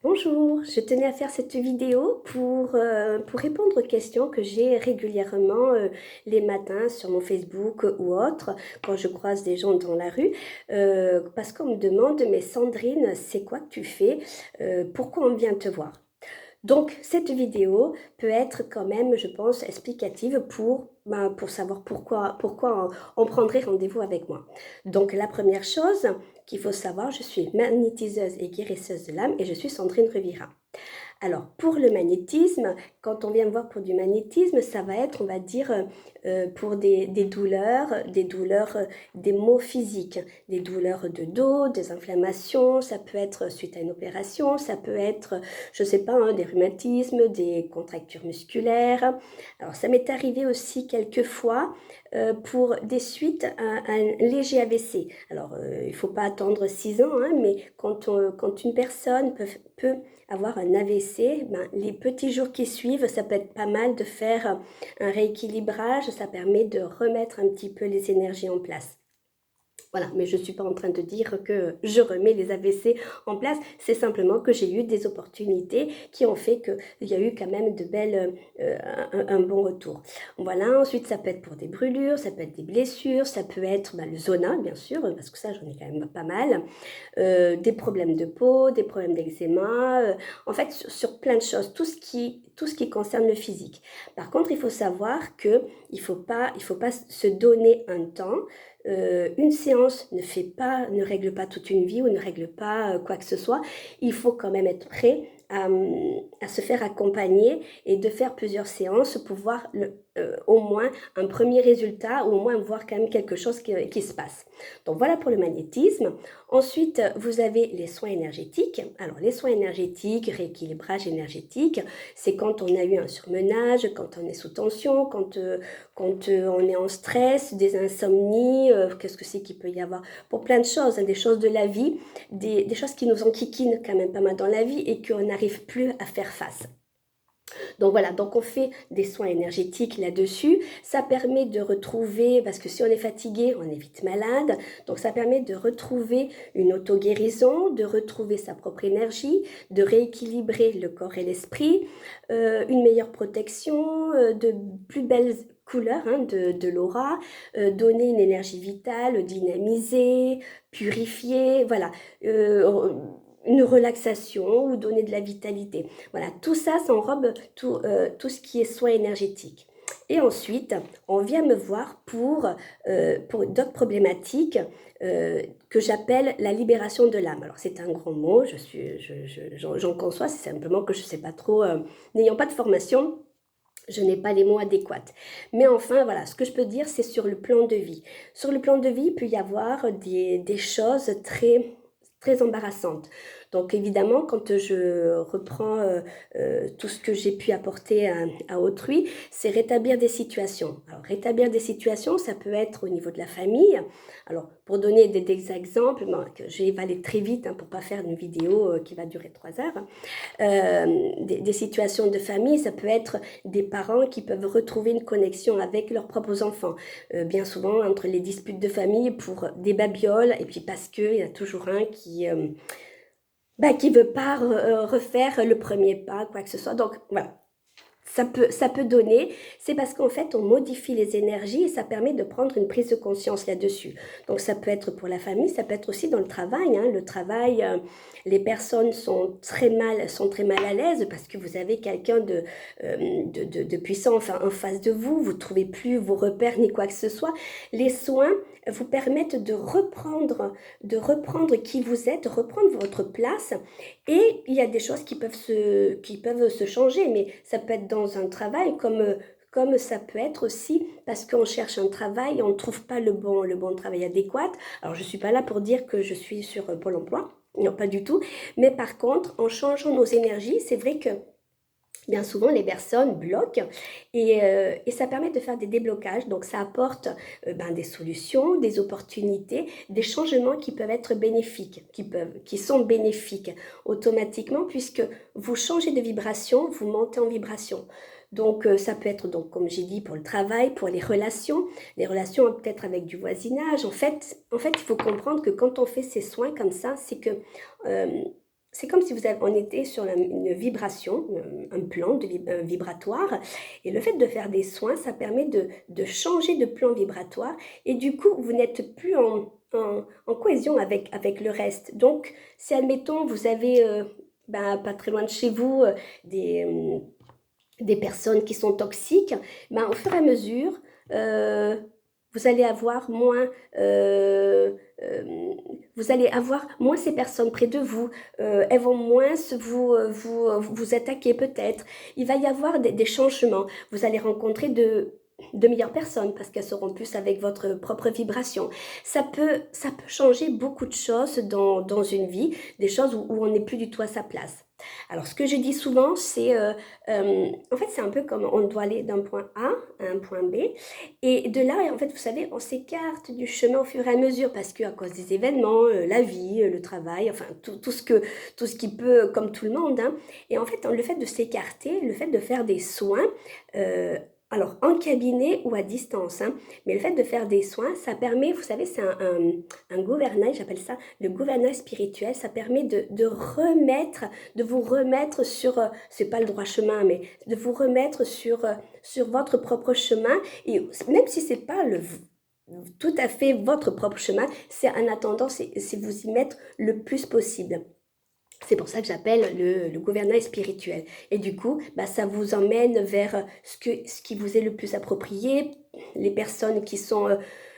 Bonjour, je tenais à faire cette vidéo pour répondre aux questions que j'ai régulièrement les matins sur mon Facebook ou autre, quand je croise des gens dans la rue, parce qu'on me demande, mais Sandrine, c'est quoi que tu fais? Pourquoi on vient te voir? Donc, cette vidéo peut être quand même, je pense, explicative pour savoir pourquoi on prendrait rendez-vous avec moi. Donc, la première chose qu'il faut savoir, je suis magnétiseuse et guérisseuse de l'âme et je suis Sandrine Revira. Alors, pour le magnétisme, quand on vient me voir pour du magnétisme, ça va être, on va dire, pour des douleurs, des maux physiques, des douleurs de dos, des inflammations, ça peut être suite à une opération, ça peut être, je ne sais pas, hein, des rhumatismes, des contractures musculaires. Alors, ça m'est arrivé aussi quelques fois pour des suites à un léger AVC. Alors, il ne faut pas attendre 6 ans, hein, mais quand une personne peut avoir un AVC, ben, les petits jours qui suivent, ça peut être pas mal de faire un rééquilibrage, ça permet de remettre un petit peu les énergies en place. Voilà, mais je ne suis pas en train de dire que je remets les AVC en place, c'est simplement que j'ai eu des opportunités qui ont fait qu'il y a eu quand même un bon retour. Voilà, ensuite ça peut être pour des brûlures, ça peut être des blessures, ça peut être le zona, bien sûr, parce que ça j'en ai quand même pas mal, des problèmes de peau, des problèmes d'eczéma, en fait sur plein de choses, tout ce qui concerne le physique. Par contre, il faut savoir que il faut pas se donner un temps. Une séance ne règle pas toute une vie ou ne règle pas quoi que ce soit. Il faut quand même être prêt à se faire accompagner et de faire plusieurs séances pour voir au moins un premier résultat ou au moins voir quand même quelque chose qui se passe. Donc voilà pour le magnétisme. Ensuite, vous avez les soins énergétiques. Alors les soins énergétiques, rééquilibrage énergétique, c'est quand on a eu un surmenage, quand on est sous tension, quand on est en stress, des insomnies, qu'est-ce que c'est qu'il peut y avoir pour plein de choses, hein, des choses de la vie, des choses qui nous enquiquinent quand même pas mal dans la vie et qu'on n'arrive plus à faire face. Donc voilà, donc on fait des soins énergétiques là-dessus. Ça permet de retrouver, parce que si on est fatigué, on est vite malade. Donc ça permet de retrouver une auto-guérison, de retrouver sa propre énergie, de rééquilibrer le corps et l'esprit, une meilleure protection, de plus belles couleurs de l'aura, donner une énergie vitale, dynamiser, purifier, voilà. Une relaxation ou donner de la vitalité. Voilà, tout ça, ça enrobe tout ce qui est soin énergétique. Et ensuite, on vient me voir pour d'autres problématiques que j'appelle la libération de l'âme. Alors, c'est un grand mot, j'en conçois, c'est simplement que je ne sais pas trop, n'ayant pas de formation, je n'ai pas les mots adéquats. Mais enfin, voilà, ce que je peux dire, c'est sur le plan de vie. Sur le plan de vie, il peut y avoir des choses très embarrassantes. Donc évidemment, quand je reprends tout ce que j'ai pu apporter à autrui, c'est rétablir des situations. Alors rétablir des situations, ça peut être au niveau de la famille. Alors pour donner des exemples, que je vais aller très vite pour ne pas faire une vidéo qui va durer 3 heures, des situations de famille, ça peut être des parents qui peuvent retrouver une connexion avec leurs propres enfants. Bien souvent, entre les disputes de famille pour des babioles, et puis parce qu'il y a toujours un qui veut pas refaire le premier pas, quoi que ce soit. Donc voilà, ça peut donner, c'est parce qu'en fait, on modifie les énergies et ça permet de prendre une prise de conscience là-dessus. Donc, ça peut être pour la famille, ça peut être aussi dans le travail. Hein. Le travail, les personnes sont très mal à l'aise parce que vous avez quelqu'un de puissant en face de vous, vous ne trouvez plus vos repères ni quoi que ce soit. Les soins vous permettent de reprendre qui vous êtes, reprendre votre place. Et il y a des choses qui peuvent se changer, mais ça peut être dans un travail comme ça peut être aussi parce qu'on cherche un travail et on ne trouve pas le bon travail adéquat. Alors, je ne suis pas là pour dire que je suis sur Pôle emploi, non, pas du tout. Mais par contre, en changeant nos énergies, c'est vrai que bien souvent, les personnes bloquent et ça permet de faire des déblocages. Donc, ça apporte des solutions, des opportunités, des changements qui peuvent être bénéfiques, qui sont bénéfiques automatiquement puisque vous changez de vibration, vous montez en vibration. Donc, ça peut être, donc, comme j'ai dit, pour le travail, pour les relations peut-être avec du voisinage. En fait, il faut comprendre que quand on fait ces soins comme ça, c'est que c'est comme si on était sur une vibration, un plan vibratoire. Et le fait de faire des soins, ça permet de changer de plan vibratoire. Et du coup, vous n'êtes plus en cohésion avec le reste. Donc, si admettons, vous avez, pas très loin de chez vous, des personnes qui sont toxiques, au fur et à mesure, euh, vous allez avoir moins, vous allez avoir moins ces personnes près de vous. Elles vont moins vous attaquer peut-être. Il va y avoir des changements. Vous allez rencontrer de meilleures personnes parce qu'elles seront plus avec votre propre vibration. Ça peut changer beaucoup de choses dans une vie, des choses où on n'est plus du tout à sa place. Alors, ce que je dis souvent, c'est, en fait, c'est un peu comme on doit aller d'un point A à un point B. Et de là, en fait, vous savez, on s'écarte du chemin au fur et à mesure parce qu'à cause des événements, la vie, le travail, enfin, tout ce qui peut, comme tout le monde, hein. Et en fait, le fait de s'écarter, le fait de faire des soins, euh, alors en cabinet ou à distance, hein, mais le fait de faire des soins, ça permet, vous savez, c'est un gouvernail, j'appelle ça le gouvernail spirituel, ça permet de vous remettre sur, c'est pas le droit chemin, mais de vous remettre sur votre propre chemin. Et même si c'est pas tout à fait votre propre chemin, c'est en attendant, c'est vous y mettre le plus possible. C'est pour ça que j'appelle le gouvernail spirituel. Et du coup, ça vous emmène vers ce qui vous est le plus approprié, les personnes qui sont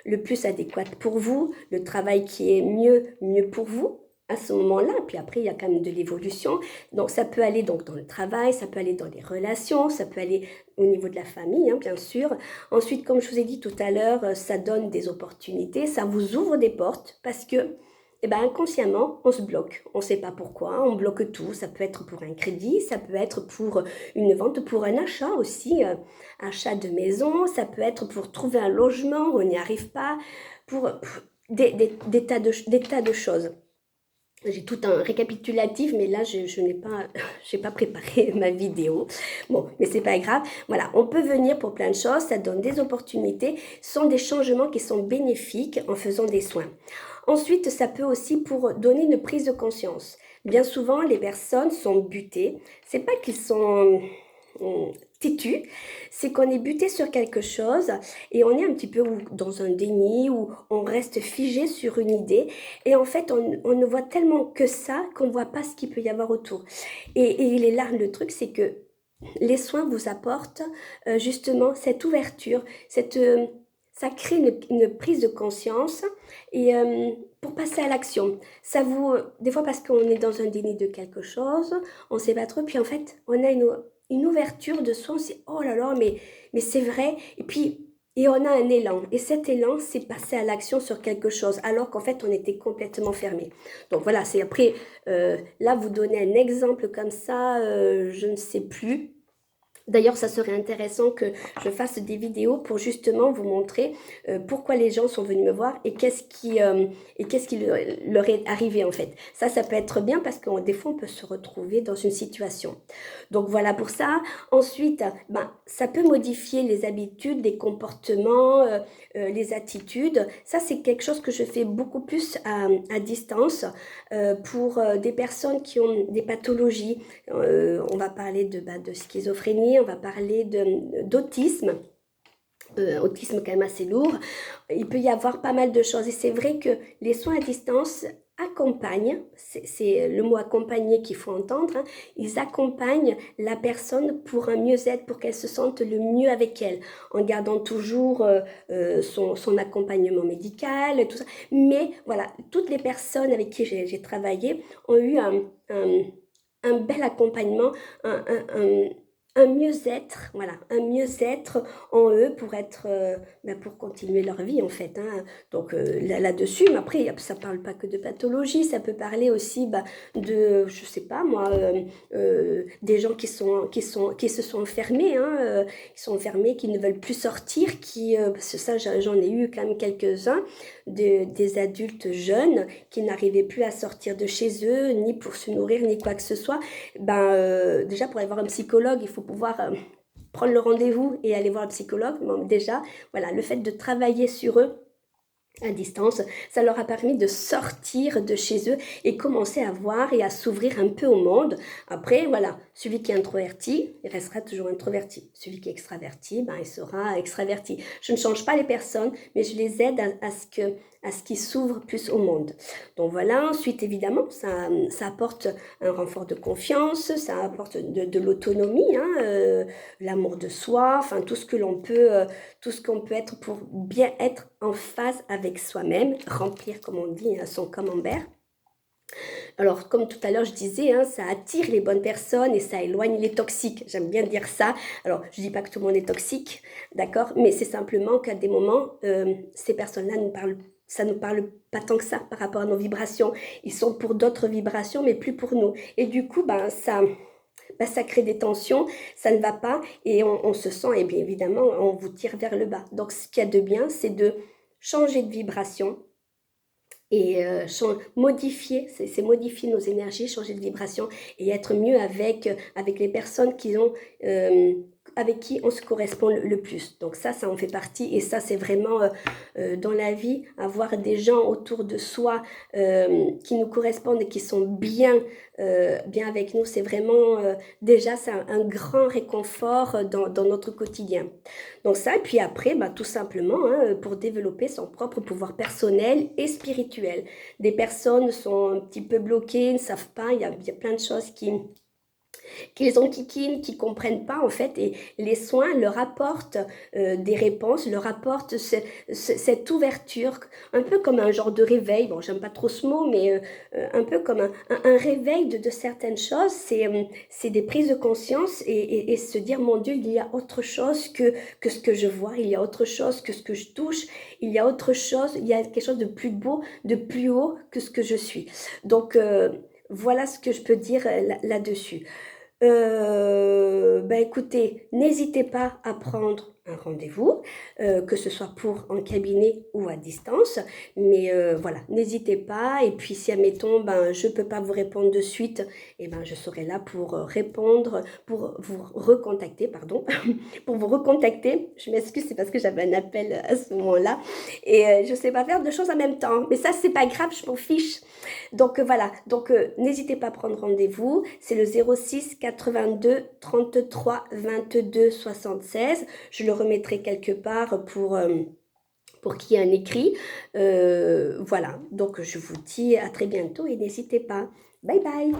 le plus adéquates pour vous, le travail qui est mieux pour vous à ce moment-là. Puis après, il y a quand même de l'évolution. Donc, ça peut aller donc dans le travail, ça peut aller dans les relations, ça peut aller au niveau de la famille, hein, bien sûr. Ensuite, comme je vous ai dit tout à l'heure, ça donne des opportunités, ça vous ouvre des portes parce que inconsciemment, on se bloque. On ne sait pas pourquoi, on bloque tout. Ça peut être pour un crédit, ça peut être pour une vente, pour un achat aussi, achat de maison, ça peut être pour trouver un logement, on n'y arrive pas, pour des tas de choses. J'ai tout un récapitulatif, mais là, je n'ai pas, j'ai pas préparé ma vidéo. Bon, mais c'est pas grave. Voilà, on peut venir pour plein de choses, ça donne des opportunités, ce sont des changements qui sont bénéfiques en faisant des soins. Ensuite, ça peut aussi pour donner une prise de conscience. Bien souvent, les personnes sont butées. C'est pas qu'ils sont têtus, c'est qu'on est buté sur quelque chose et on est un petit peu dans un déni ou on reste figé sur une idée et en fait on ne voit tellement que ça qu'on ne voit pas ce qu'il peut y avoir autour. Et il est là le truc, c'est que les soins vous apportent justement cette ouverture, ça crée une prise de conscience et pour passer à l'action. Ça vous, des fois parce qu'on est dans un déni de quelque chose, on ne sait pas trop, puis en fait on a une ouverture de soi, on se dit oh là là, mais c'est vrai, et puis et on a un élan, et cet élan c'est passer à l'action sur quelque chose, alors qu'en fait on était complètement fermé. Donc voilà, c'est après, là vous donnez un exemple comme ça, je ne sais plus. D'ailleurs, ça serait intéressant que je fasse des vidéos pour justement vous montrer pourquoi les gens sont venus me voir et qu'est-ce qui leur est arrivé en fait. Ça peut être bien parce que des fois, on peut se retrouver dans une situation. Donc voilà pour ça. Ensuite, ça peut modifier les habitudes, les comportements, les attitudes. Ça, c'est quelque chose que je fais beaucoup plus à distance pour des personnes qui ont des pathologies. On va parler de schizophrénie, on va parler d'autisme. Autisme quand même assez lourd. Il peut y avoir pas mal de choses et c'est vrai que les soins à distance accompagnent, c'est le mot accompagner qu'il faut entendre, hein, ils accompagnent la personne pour un mieux-être, pour qu'elle se sente le mieux avec elle, en gardant toujours son accompagnement médical, tout ça. Mais voilà, toutes les personnes avec qui j'ai travaillé ont eu un bel accompagnement, un mieux-être, voilà, un mieux-être en eux pour être, pour continuer leur vie en fait, hein. Donc là-dessus, mais après ça parle pas que de pathologie, ça peut parler aussi de, je sais pas moi, des gens qui se sont enfermés, hein, qui sont enfermés, qui ne veulent plus sortir, parce que ça j'en ai eu quand même quelques-uns, des adultes jeunes qui n'arrivaient plus à sortir de chez eux, ni pour se nourrir, ni quoi que ce soit. Déjà pour aller voir un psychologue, il faut pouvoir prendre le rendez-vous et aller voir le psychologue. Bon, déjà, voilà, le fait de travailler sur eux, à distance, ça leur a permis de sortir de chez eux et commencer à voir et à s'ouvrir un peu au monde. Après, voilà, celui qui est introverti, il restera toujours introverti. Celui qui est extraverti, ben, il sera extraverti. Je ne change pas les personnes, mais je les aide à ce qu'ils s'ouvrent plus au monde. Donc voilà, ensuite évidemment, ça apporte un renfort de confiance, ça apporte de l'autonomie, hein, l'amour de soi, enfin tout ce qu'on peut être pour bien être en phase avec soi-même, remplir, comme on dit, son camembert. Alors, comme tout à l'heure, je disais, hein, ça attire les bonnes personnes et ça éloigne les toxiques. J'aime bien dire ça. Alors, je ne dis pas que tout le monde est toxique, d'accord, mais c'est simplement qu'à des moments, ces personnes-là ça ne nous parle pas tant que ça par rapport à nos vibrations. Ils sont pour d'autres vibrations, mais plus pour nous. Et du coup, ça crée des tensions, ça ne va pas et on se sent, et bien évidemment, on vous tire vers le bas. Donc, ce qu'il y a de bien, c'est de changer de vibration et modifier, c'est modifier nos énergies, changer de vibration et être mieux avec les personnes avec qui on se correspond le plus. Donc ça en fait partie et ça c'est vraiment dans la vie, avoir des gens autour de soi qui nous correspondent et qui sont bien avec nous, c'est vraiment déjà c'est un grand réconfort dans notre quotidien. Donc ça, et puis après, bah, tout simplement, hein, pour développer son propre pouvoir personnel et spirituel. Des personnes sont un petit peu bloquées, ne savent pas, il y a plein de choses qui les enquiquinent, qui comprennent pas en fait, et les soins leur apportent des réponses, leur apportent cette ouverture, un peu comme un genre de réveil, bon j'aime pas trop ce mot, mais un peu comme un réveil de certaines choses, c'est des prises de conscience et se dire mon Dieu, il y a autre chose que ce que je vois, il y a autre chose que ce que je touche, il y a autre chose, il y a quelque chose de plus beau, de plus haut que ce que je suis. Donc voilà ce que je peux dire là-dessus. Ben écoutez, n'hésitez pas à prendre un rendez-vous, que ce soit pour en cabinet ou à distance, mais voilà, n'hésitez pas. Et puis si admettons, ben je peux pas vous répondre de suite, et ben je serai là pour répondre, pour vous recontacter, pardon, pour vous recontacter. Je m'excuse, c'est parce que j'avais un appel à ce moment-là et je sais pas faire deux choses en même temps, mais ça c'est pas grave, je m'en fiche. Donc voilà, donc n'hésitez pas à prendre rendez-vous, c'est le 06 82 33 22 76, je le remettrai quelque part pour qu'il y ait un écrit. Voilà, donc je vous dis à très bientôt et n'hésitez pas. Bye bye.